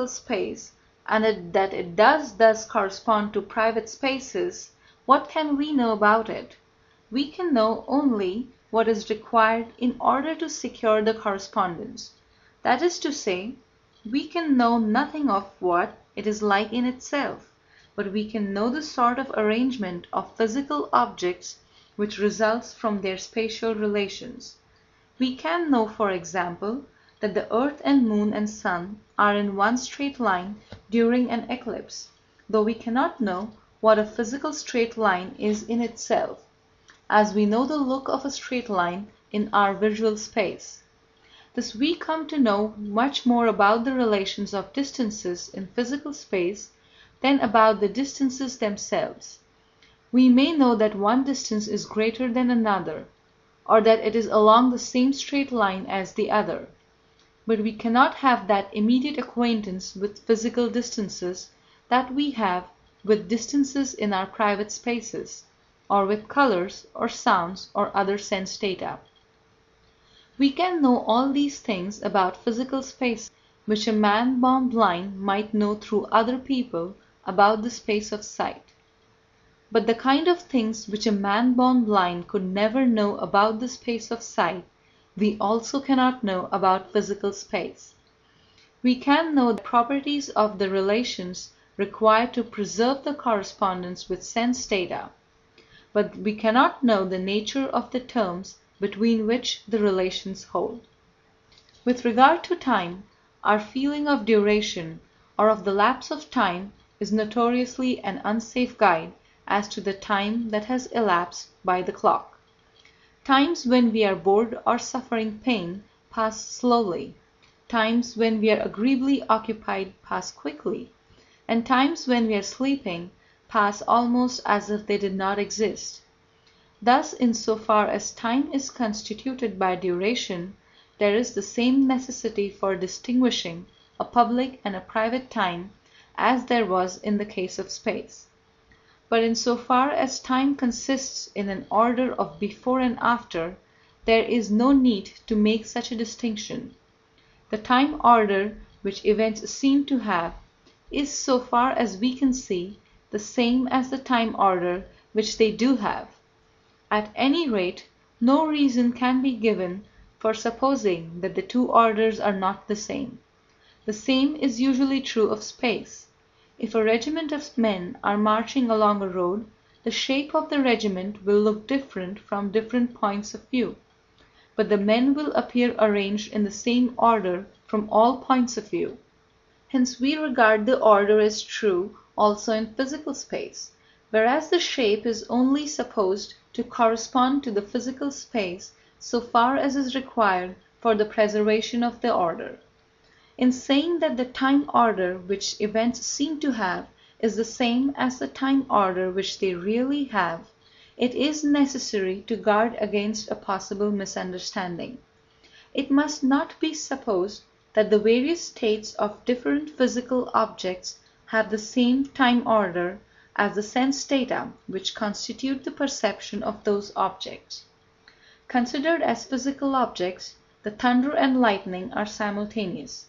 space and that it does thus correspond to private spaces, what can we know about it? We can know only what is required in order to secure the correspondence. That is to say, we can know nothing of what it is like in itself, but we can know the sort of arrangement of physical objects which results from their spatial relations. We can know, for example, that the earth and moon and sun are in one straight line during an eclipse, though we cannot know what a physical straight line is in itself, as we know the look of a straight line in our visual space. Thus we come to know much more about the relations of distances in physical space than about the distances themselves. We may know that one distance is greater than another, or that it is along the same straight line as the other, but we cannot have that immediate acquaintance with physical distances that we have with distances in our private spaces, or with colors or sounds or other sense data. We can know all these things about physical space which a man born blind might know through other people about the space of sight. But the kind of things which a man born blind could never know about the space of sight, we also cannot know about physical space. We can know the properties of the relations required to preserve the correspondence with sense data, but we cannot know the nature of the terms between which the relations hold. With regard to time, our feeling of duration or of the lapse of time is notoriously an unsafe guide as to the time that has elapsed by the clock. Times when we are bored or suffering pain pass slowly, times when we are agreeably occupied pass quickly, and times when we are sleeping pass almost as if they did not exist. Thus, in so far as time is constituted by duration, there is the same necessity for distinguishing a public and a private time as there was in the case of space. But in so far as time consists in an order of before and after, there is no need to make such a distinction. The time order which events seem to have is, so far as we can see, the same as the time order which they do have. At any rate, no reason can be given for supposing that the two orders are not the same. The same is usually true of space. If a regiment of men are marching along a road, the shape of the regiment will look different from different points of view, but the men will appear arranged in the same order from all points of view. Hence we regard the order as true also in physical space, whereas the shape is only supposed to correspond to the physical space so far as is required for the preservation of the order. In saying that the time order which events seem to have is the same as the time order which they really have, it is necessary to guard against a possible misunderstanding. It must not be supposed that the various states of different physical objects have the same time order as the sense data which constitute the perception of those objects. Considered as physical objects, the thunder and lightning are simultaneous.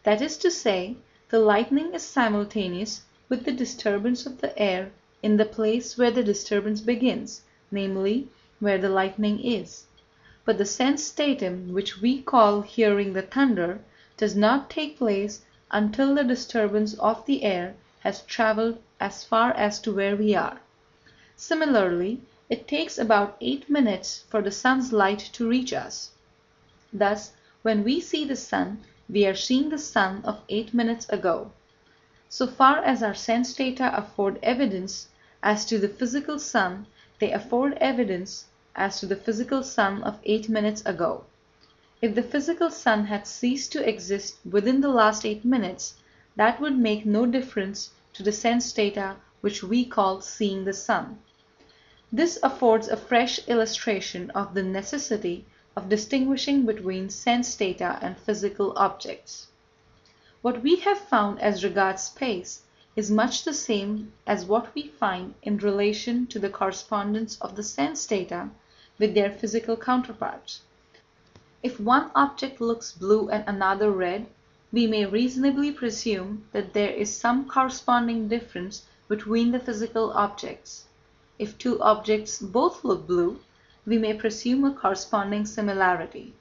That is to say, the lightning is simultaneous with the disturbance of the air in the place where the disturbance begins, namely, where the lightning is. But the sense datum which we call hearing the thunder does not take place until the disturbance of the air has traveled as far as to where we are. Similarly, it takes about 8 minutes for the sun's light to reach us. Thus, when we see the sun, we are seeing the sun of 8 minutes ago. So far as our sense data afford evidence as to the physical sun, they afford evidence as to the physical sun of 8 minutes ago. If the physical sun had ceased to exist within the last 8 minutes, that would make no difference to the sense data which we call seeing the sun. This affords a fresh illustration of the necessity of distinguishing between sense data and physical objects. What we have found as regards space is much the same as what we find in relation to the correspondence of the sense data with their physical counterparts. If one object looks blue and another red, we may reasonably presume that there is some corresponding difference between the physical objects. If two objects both look blue, we may presume a corresponding similarity.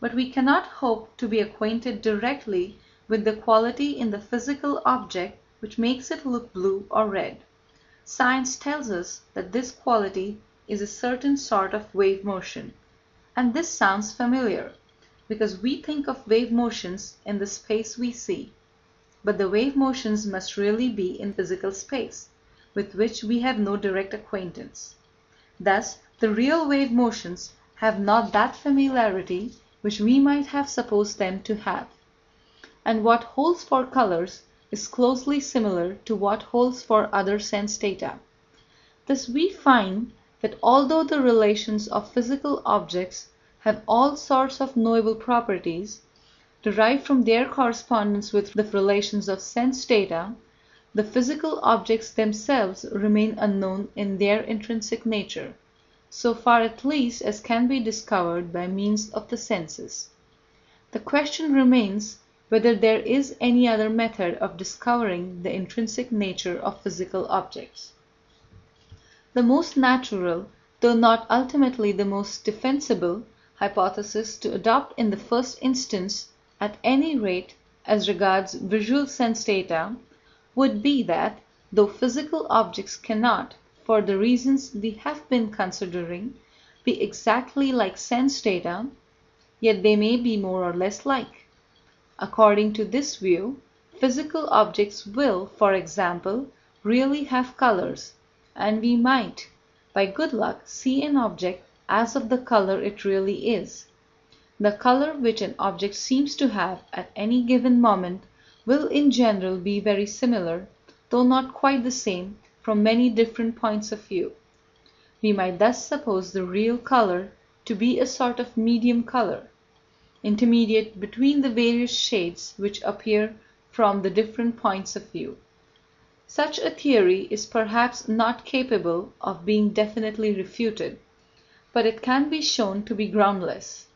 But we cannot hope to be acquainted directly with the quality in the physical object which makes it look blue or red. Science tells us that this quality is a certain sort of wave motion. And this sounds familiar, because we think of wave motions in the space we see. But the wave motions must really be in physical space, with which we have no direct acquaintance. Thus, the real wave motions have not that familiarity which we might have supposed them to have. And what holds for colors is closely similar to what holds for other sense data. Thus we find that although the relations of physical objects have all sorts of knowable properties, derived from their correspondence with the relations of sense data, the physical objects themselves remain unknown in their intrinsic nature, so far at least as can be discovered by means of the senses. The question remains whether there is any other method of discovering the intrinsic nature of physical objects. The most natural, though not ultimately the most defensible, hypothesis to adopt in the first instance, at any rate as regards visual sense data, would be that, though physical objects cannot, for the reasons we have been considering, be exactly like sense data, yet they may be more or less like. According to this view, physical objects will, for example, really have colors, and we might, by good luck, see an object as of the color it really is. The color which an object seems to have at any given moment will in general be very similar, though not quite the same, from many different points of view. We might thus suppose the real color to be a sort of medium color, intermediate between the various shades which appear from the different points of view. Such a theory is perhaps not capable of being definitely refuted, but it can be shown to be groundless.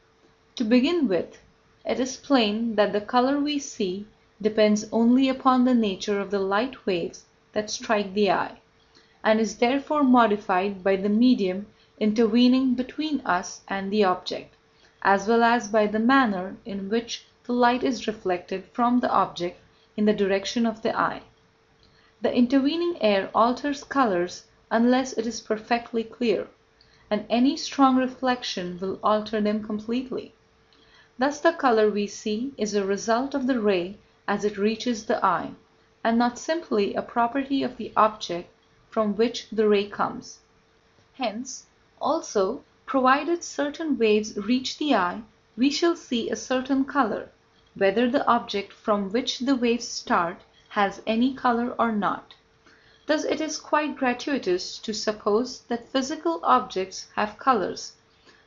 To begin with, it is plain that the color we see depends only upon the nature of the light waves that strike the eye, and is therefore modified by the medium intervening between us and the object, as well as by the manner in which the light is reflected from the object in the direction of the eye. The intervening air alters colors unless it is perfectly clear, and any strong reflection will alter them completely. Thus the color we see is a result of the ray as it reaches the eye, and not simply a property of the object from which the ray comes. Hence, also, provided certain waves reach the eye, we shall see a certain color, whether the object from which the waves start has any color or not. Thus it is quite gratuitous to suppose that physical objects have colors,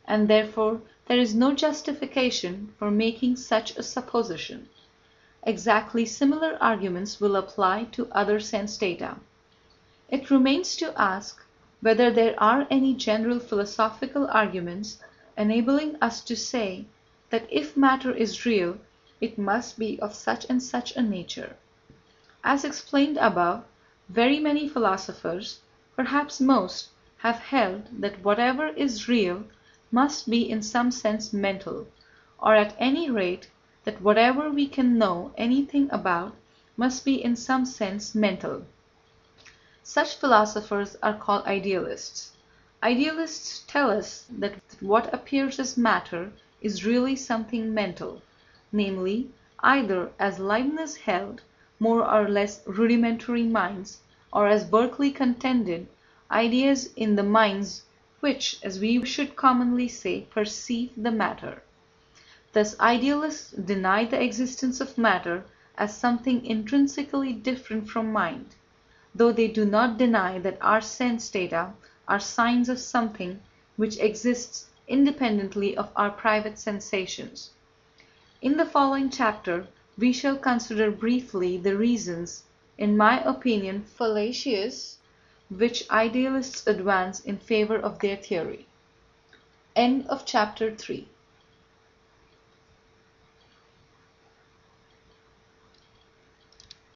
and therefore there is no justification for making such a supposition. Exactly similar arguments will apply to other sense data. It remains to ask whether there are any general philosophical arguments enabling us to say that if matter is real, it must be of such and such a nature. As explained above, very many philosophers, perhaps most, have held that whatever is real must be in some sense mental, or at any rate that whatever we can know anything about must be in some sense mental. Such philosophers are called idealists. Idealists tell us that what appears as matter is really something mental, namely, either, as Leibniz held, more or less rudimentary minds, or as Berkeley contended, ideas in the minds which, as we should commonly say, perceive the matter. Thus idealists deny the existence of matter as something intrinsically different from mind, though they do not deny that our sense data are signs of something which exists independently of our private sensations. In the following chapter we shall consider briefly the reasons, in my opinion fallacious, which idealists advance in favor of their theory. End of chapter 3.